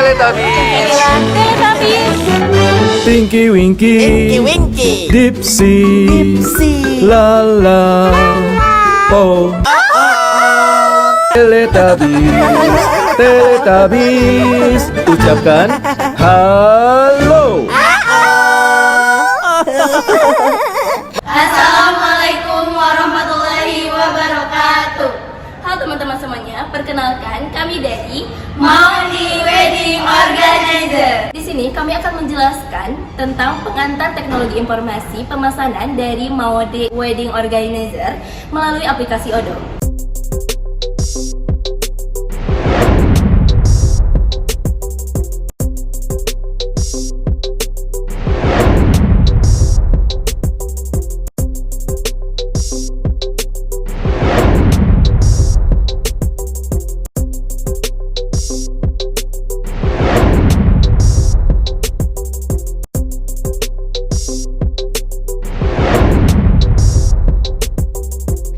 Teletubbies. Teletubbies. Tinky Winky, Dipsy, Lala, Oh, Teletubbies, ucapkan halo. Assalamualaikum warahmatullahi wabarakatuh. Halo teman-teman semuanya, perkenalkan kami dari Maudi Wedding Organizer. Di sini kami akan menjelaskan tentang pengantar teknologi informasi pemesanan dari Maudi Wedding Organizer melalui aplikasi Odoo.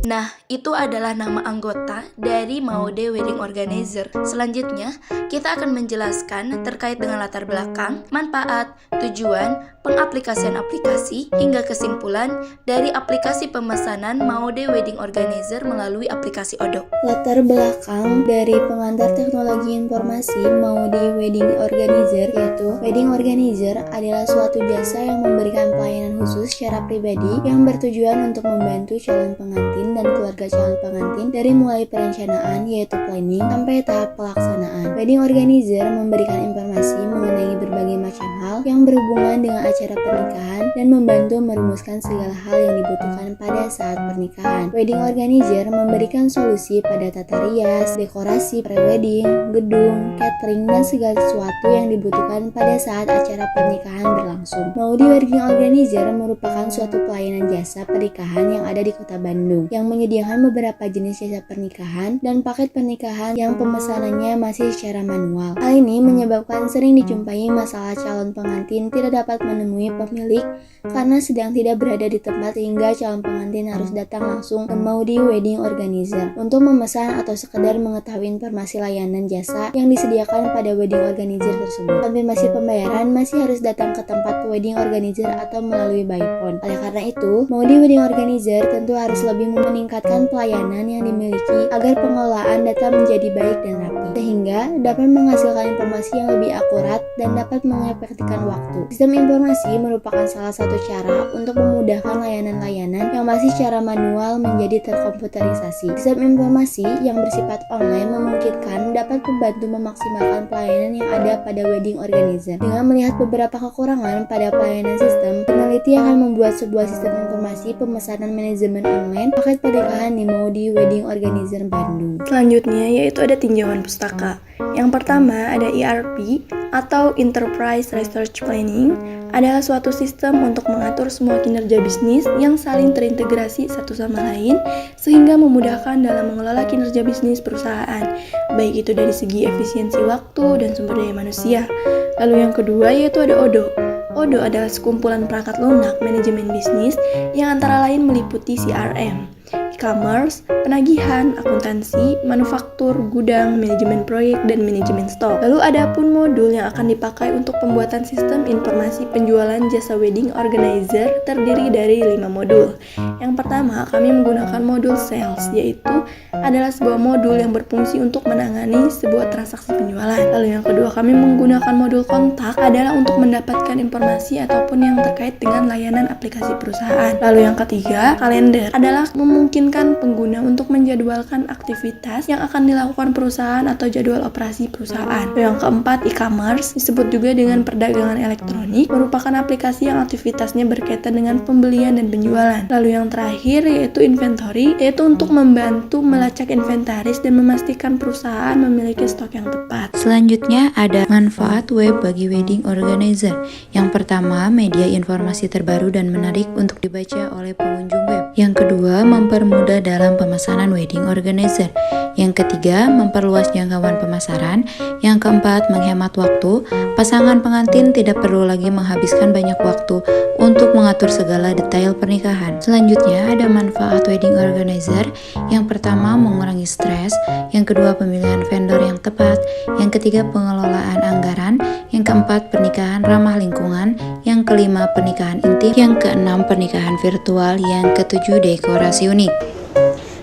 Nah, itu adalah nama anggota dari Maudi Wedding Organizer. Selanjutnya, kita akan menjelaskan terkait dengan latar belakang, manfaat, tujuan, pengaplikasian aplikasi, hingga kesimpulan dari aplikasi pemesanan Maudi Wedding Organizer melalui aplikasi Odoo. Latar belakang dari pengantar teknologi informasi Maudi Wedding Organizer yaitu Wedding Organizer adalah suatu jasa yang memberikan pelayanan khusus secara pribadi yang bertujuan untuk membantu calon pengantin dan keluarga calon pengantin dari mulai perencanaan yaitu planning sampai tahap pelaksanaan. Wedding Organizer memberikan informasi mengenai berbagai macam hal yang berhubungan dengan acara pernikahan dan membantu merumuskan segala hal yang dibutuhkan pada saat pernikahan. Wedding Organizer memberikan solusi pada tata rias, dekorasi pre-wedding, gedung, catering, dan segala sesuatu yang dibutuhkan pada saat acara pernikahan berlangsung. Maudi Wedding Organizer merupakan suatu pelayanan jasa pernikahan yang ada di Kota Bandung yang menyediakan beberapa jenis jasa pernikahan dan paket pernikahan yang pemesanannya masih secara manual. Hal ini menyebabkan sering dijumpai masalah calon pengantin tidak dapat menemui pemilik karena sedang tidak berada di tempat sehingga calon pengantin harus datang langsung ke Maudi Wedding Organizer untuk memesan atau sekedar mengetahui informasi layanan jasa yang disediakan pada wedding organizer tersebut. Konfirmasi pembayaran masih harus datang ke tempat wedding organizer atau melalui by phone. Oleh karena itu, Maudi Wedding Organizer tentu harus lebih meningkatkan pelayanan yang dimiliki agar pengelolaan data menjadi baik dan rapi, sehingga dapat menghasilkan informasi yang lebih akurat dan dapat mengefektifkan waktu. Sistem informasi merupakan salah satu cara untuk memudahkan layanan-layanan yang masih secara manual menjadi terkomputerisasi. Sistem informasi yang bersifat online memungkinkan dapat membantu memaksimalkan pelayanan yang ada pada wedding organizer. Dengan melihat beberapa kekurangan pada pelayanan sistem, peneliti akan membuat sebuah sistem informasi pemesanan manajemen online paket pernikahan di Maudi Wedding Organizer Bandung. Selanjutnya yaitu ada tinjauan pustaka. Yang pertama ada ERP atau Enterprise Research Planning, adalah suatu sistem untuk mengatur semua kinerja bisnis yang saling terintegrasi satu sama lain sehingga memudahkan dalam mengelola kinerja bisnis perusahaan, baik itu dari segi efisiensi waktu dan sumber daya manusia. Lalu yang kedua yaitu ada Odoo. Odoo adalah sekumpulan perangkat lunak manajemen bisnis yang antara lain meliputi CRM, e-commerce, penagihan, akuntansi, manufaktur, gudang, manajemen proyek, dan manajemen stok. Lalu ada pun modul yang akan dipakai untuk pembuatan sistem informasi penjualan jasa wedding organizer terdiri dari 5 modul. Yang pertama, kami menggunakan modul sales, yaitu adalah sebuah modul yang berfungsi untuk menangani sebuah transaksi penjualan. Lalu yang kedua, kami menggunakan modul kontak, adalah untuk mendapatkan informasi ataupun yang terkait dengan layanan aplikasi perusahaan. Lalu yang ketiga, kalender, adalah memungkinkan pengguna untuk menjadwalkan aktivitas yang akan dilakukan perusahaan atau jadwal operasi perusahaan. Yang keempat, e-commerce, disebut juga dengan perdagangan elektronik, merupakan aplikasi yang aktivitasnya berkaitan dengan pembelian dan penjualan. Lalu yang terakhir yaitu inventory, yaitu untuk membantu melacak inventaris dan memastikan perusahaan memiliki stok yang tepat. Selanjutnya ada manfaat web bagi wedding organizer. Yang pertama, media informasi terbaru dan menarik untuk dibaca oleh pengunjung web. Yang kedua, mempermudah dalam pemesanan wedding organizer. Yang ketiga, memperluas jangkauan pemasaran. Yang keempat, menghemat waktu. Pasangan pengantin tidak perlu lagi menghabiskan banyak waktu untuk mengatur segala detail pernikahan. Selanjutnya, ada manfaat wedding organizer. Yang pertama, mengurangi stres. Yang kedua, pemilihan vendor yang tepat. Yang ketiga, pengelolaan anggaran. Yang keempat, pernikahan ramah lingkungan. Yang kelima, pernikahan intim. Yang keenam, pernikahan virtual. Yang ketujuh, dekorasi unik.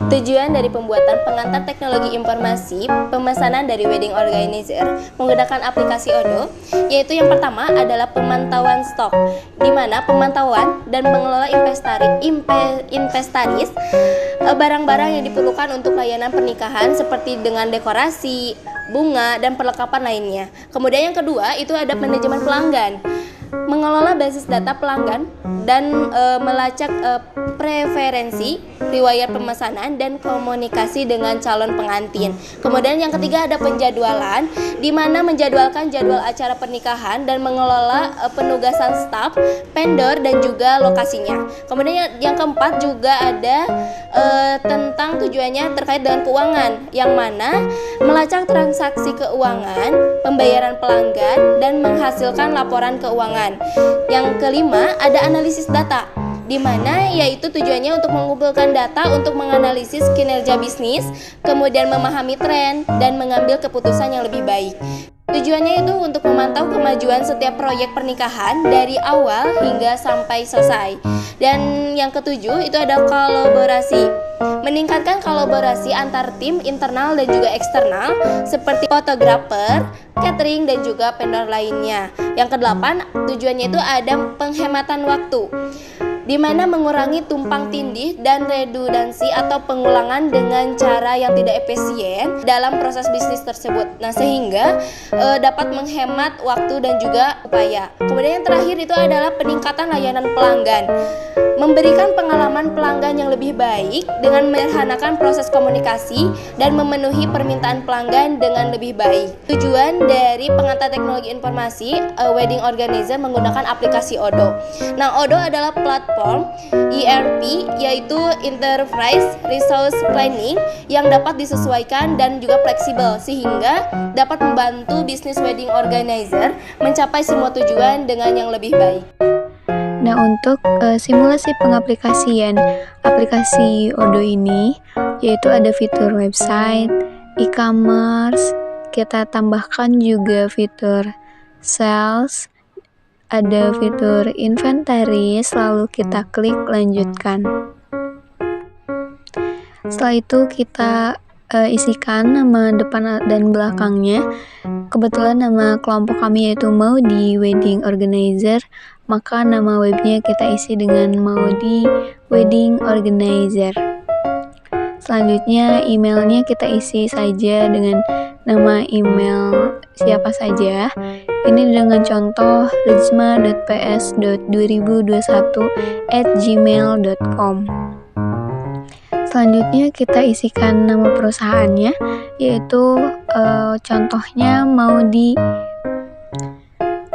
Tujuan dari pembuatan pengantar teknologi informasi pemesanan dari wedding organizer menggunakan aplikasi Odoo, yaitu yang pertama adalah pemantauan stok, di mana pemantauan dan pengelola inventaris barang-barang yang diperlukan untuk layanan pernikahan seperti dengan dekorasi, bunga, dan perlengkapan lainnya. Kemudian yang kedua itu ada manajemen pelanggan, mengelola basis data pelanggan dan melacak preferensi, riwayat pemesanan, dan komunikasi dengan calon pengantin. Kemudian yang ketiga ada penjadwalan, di mana menjadwalkan jadwal acara pernikahan dan mengelola penugasan staf, vendor, dan juga lokasinya. Kemudian yang keempat juga ada tentang tujuannya terkait dengan keuangan, yang mana melacak transaksi keuangan, pembayaran pelanggan, dan menghasilkan laporan keuangan. Yang kelima ada analisis data, di mana yaitu tujuannya untuk mengumpulkan data untuk menganalisis kinerja bisnis, kemudian memahami tren dan mengambil keputusan yang lebih baik. Tujuannya itu untuk memantau kemajuan setiap proyek pernikahan dari awal hingga sampai selesai. Dan yang ketujuh itu ada kolaborasi, meningkatkan kolaborasi antar tim internal dan juga eksternal seperti fotografer, catering, dan juga vendor lainnya. Yang kedelapan, tujuannya itu ada penghematan waktu, di mana mengurangi tumpang tindih dan redundansi atau pengulangan dengan cara yang tidak efisien dalam proses bisnis tersebut. Nah, sehingga dapat menghemat waktu dan juga upaya. Kemudian yang terakhir itu adalah peningkatan layanan pelanggan, memberikan pengalaman pelanggan yang lebih baik dengan menyederhanakan proses komunikasi dan memenuhi permintaan pelanggan dengan lebih baik. Tujuan dari pengantar teknologi informasi wedding organizer menggunakan aplikasi Odoo. Nah, Odoo adalah platform ERP, yaitu Enterprise Resource Planning, yang dapat disesuaikan dan juga fleksibel sehingga dapat membantu bisnis wedding organizer mencapai semua tujuan dengan yang lebih baik. Nah, untuk simulasi pengaplikasian aplikasi Odoo ini, yaitu ada fitur website, e-commerce, kita tambahkan juga fitur sales, ada fitur inventaris, lalu kita klik lanjutkan. Setelah itu kita isikan nama depan dan belakangnya. Kebetulan nama kelompok kami yaitu Maudi Wedding Organizer, maka nama webnya kita isi dengan Maudi Wedding Organizer. Selanjutnya emailnya kita isi saja dengan nama email siapa saja. Ini dengan contoh rizma.ps.2021@gmail.com. Selanjutnya kita isikan nama perusahaannya, yaitu contohnya Maudi.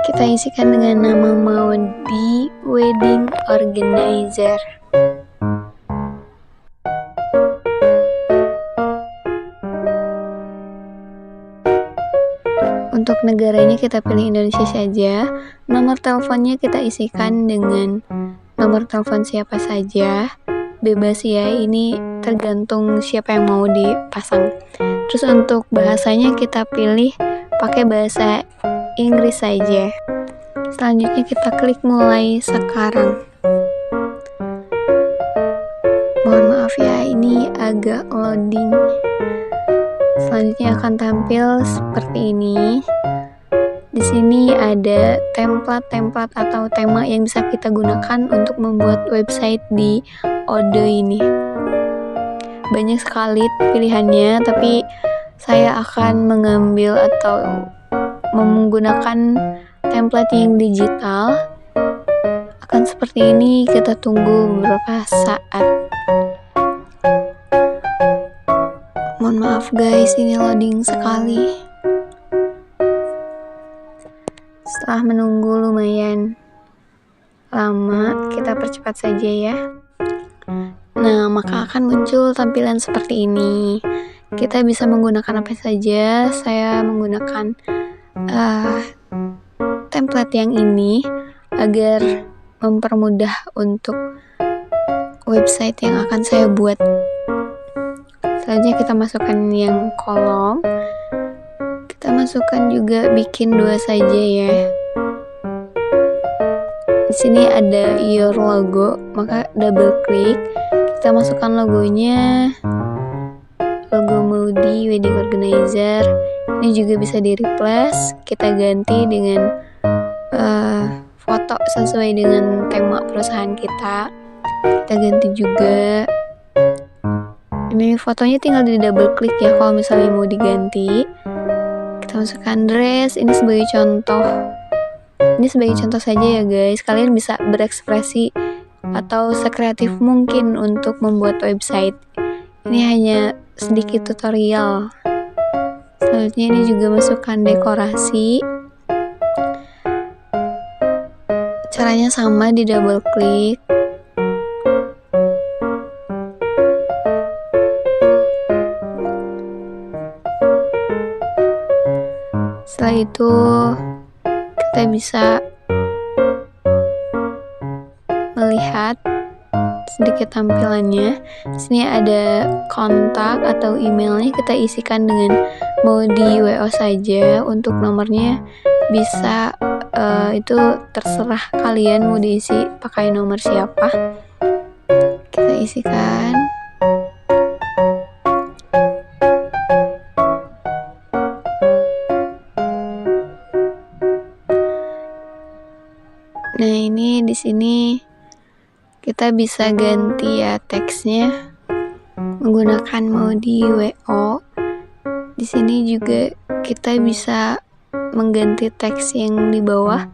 Kita isikan dengan nama Maudi Wedding Organizer. Untuk negaranya kita pilih Indonesia saja. Nomor teleponnya kita isikan dengan nomor telepon siapa saja. Bebas ya, ini tergantung siapa yang mau dipasang. Terus untuk bahasanya kita pilih pakai bahasa Inggris saja. Selanjutnya kita klik mulai sekarang. Mohon maaf ya, ini agak loading. Selanjutnya akan tampil seperti ini. Di sini ada template atau tema yang bisa kita gunakan untuk membuat website di Odoo ini. Banyak sekali pilihannya, tapi saya akan mengambil atau menggunakan template yang digital. Akan seperti ini, kita tunggu beberapa saat. Mohon maaf guys, ini loading sekali. Setelah menunggu lumayan lama, kita percepat saja ya. Nah, maka akan muncul tampilan seperti ini. kita bisa menggunakan apa saja. Saya menggunakan template yang ini agar mempermudah untuk website yang akan saya buat. Selanjutnya kita masukkan yang kolom. Kita masukkan juga bikin 2 saja ya. Di sini ada your logo, maka double klik. Kita masukkan logonya. Logo Maudi Wedding Organizer. Ini juga bisa di replace. Kita ganti dengan foto sesuai dengan tema perusahaan kita. Kita ganti juga. Ini fotonya tinggal di double klik ya kalau misalnya mau diganti. Kita masukkan dress. Ini sebagai contoh. Ini sebagai contoh saja ya guys. Kalian bisa berekspresi atau sekreatif mungkin untuk membuat website. Ini hanya sedikit tutorial. Selanjutnya ini juga masukkan dekorasi. Caranya sama, di double klik. Setelah itu kita bisa melihat sedikit tampilannya. Di sini ada kontak atau emailnya, kita isikan dengan mau di WO saja. Untuk nomornya bisa itu terserah kalian mau diisi pakai nomor siapa. Kita isikan. Nah, ini di sini kita bisa ganti ya teksnya menggunakan mau di WO. Di sini juga kita bisa mengganti teks yang di bawah.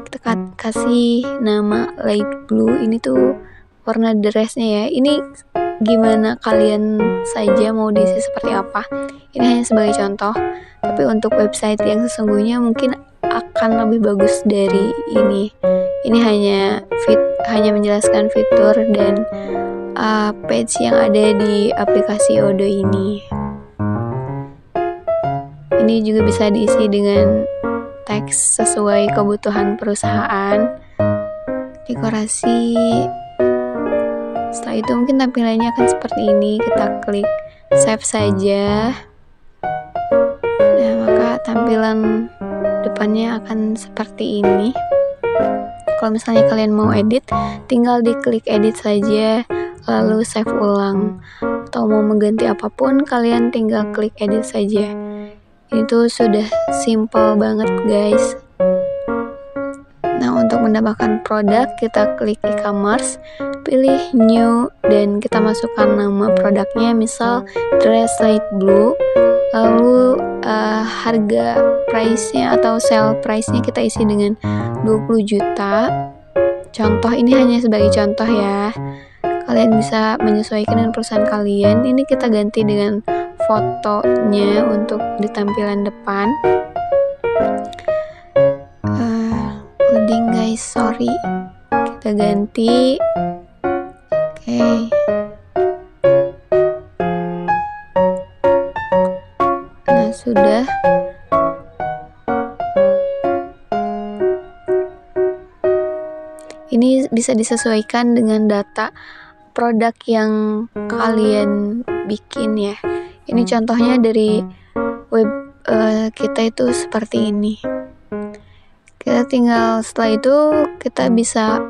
Kita kasih nama light blue. Ini tuh warna dressnya ya. Ini gimana kalian saja mau diisi seperti apa. Ini hanya sebagai contoh. Tapi untuk website yang sesungguhnya mungkin akan lebih bagus dari ini. Ini hanya menjelaskan fitur dan page yang ada di aplikasi Odoo ini. Ini juga bisa diisi dengan teks sesuai kebutuhan perusahaan. Dekorasi. Setelah itu mungkin tampilannya akan seperti ini. Kita klik save saja. Nah, maka tampilan depannya akan seperti ini. Kalau misalnya kalian mau edit, tinggal diklik edit saja, lalu save ulang. Atau mau mengganti apapun, kalian tinggal klik edit saja. Itu sudah simple banget guys. Nah, untuk menambahkan produk, kita klik e-commerce, pilih new, dan kita masukkan nama produknya, misal dress light blue. Lalu harga price-nya atau sale price-nya kita isi dengan 20 juta. Contoh, ini hanya sebagai contoh ya. Kalian bisa menyesuaikan dengan perusahaan kalian. Ini kita ganti dengan fotonya untuk di tampilan depan. Loading guys, sorry. Kita ganti. Oke. Nah, sudah. Ini bisa disesuaikan dengan data produk yang kalian bikin ya. Ini contohnya dari web kita itu seperti ini. Kita tinggal setelah itu kita bisa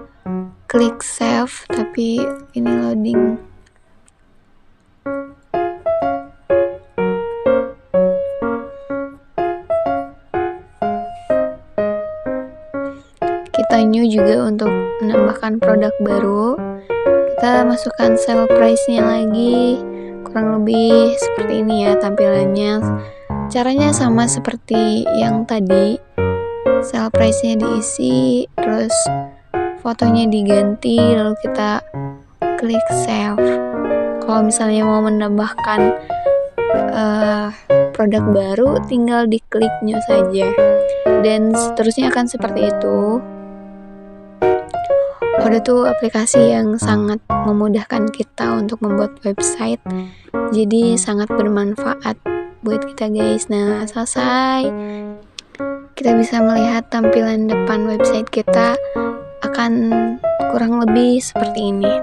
klik save, tapi ini loading. Kita new juga untuk menambahkan produk baru. Kita masukkan sale price-nya lagi. Kurang lebih seperti ini ya tampilannya. Caranya sama seperti yang tadi. Sale price-nya diisi, terus fotonya diganti, lalu kita klik save. Kalau misalnya mau menambahkan produk baru, tinggal diklik new saja. Dan seterusnya akan seperti itu. Odoo tuh aplikasi yang sangat memudahkan kita untuk membuat website, jadi sangat bermanfaat buat kita guys. Nah, selesai, kita bisa melihat tampilan depan website kita akan kurang lebih seperti ini.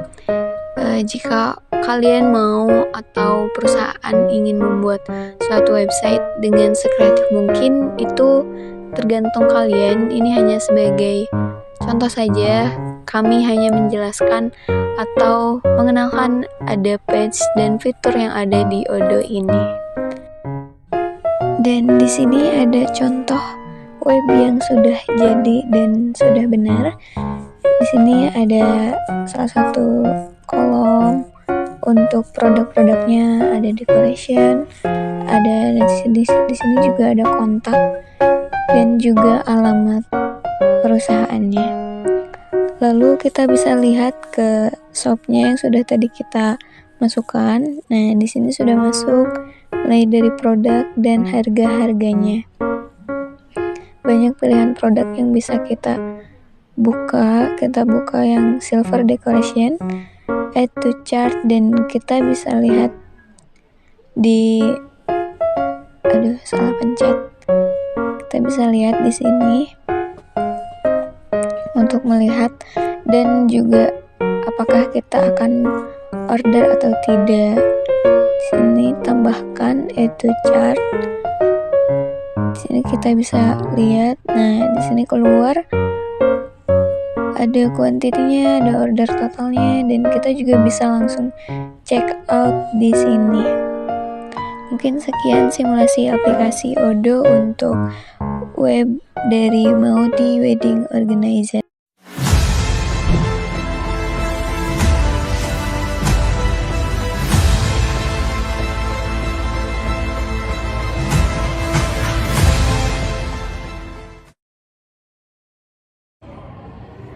Jika kalian mau atau perusahaan ingin membuat suatu website dengan sekreatif mungkin, itu tergantung kalian. Ini hanya sebagai contoh saja, kami hanya menjelaskan atau mengenalkan ada page dan fitur yang ada di Odoo ini. Dan di sini ada contoh web yang sudah jadi dan sudah benar. Di sini ada salah satu kolom untuk produk-produknya, ada decoration, ada di sini juga ada kontak dan juga alamat perusahaannya. Lalu kita bisa lihat ke shopnya yang sudah tadi kita masukkan. Nah, di sini sudah masuk mulai dari produk dan harga-harganya. Banyak pilihan produk yang bisa kita buka yang silver decoration, add to chart, dan kita bisa lihat di kita bisa lihat di sini untuk melihat dan juga apakah kita akan order atau tidak. Di sini tambahkan add to chart. Di sini kita bisa lihat. Nah, di sini keluar ada kuantitinya, ada order totalnya, dan kita juga bisa langsung check out di sini. Mungkin sekian simulasi aplikasi Odoo untuk web dari Maudi Wedding Organizer.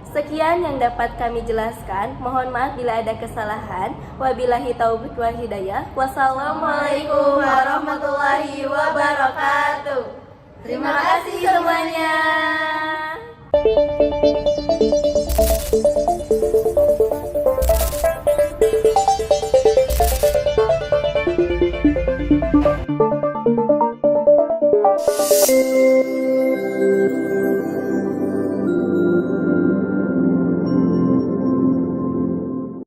Sekian yang dapat kami jelaskan. Mohon maaf bila ada kesalahan. Wabillahi taufiq wal hidayah. Wassalamualaikum warahmatullahi wabarakatuh. Terima kasih semuanya.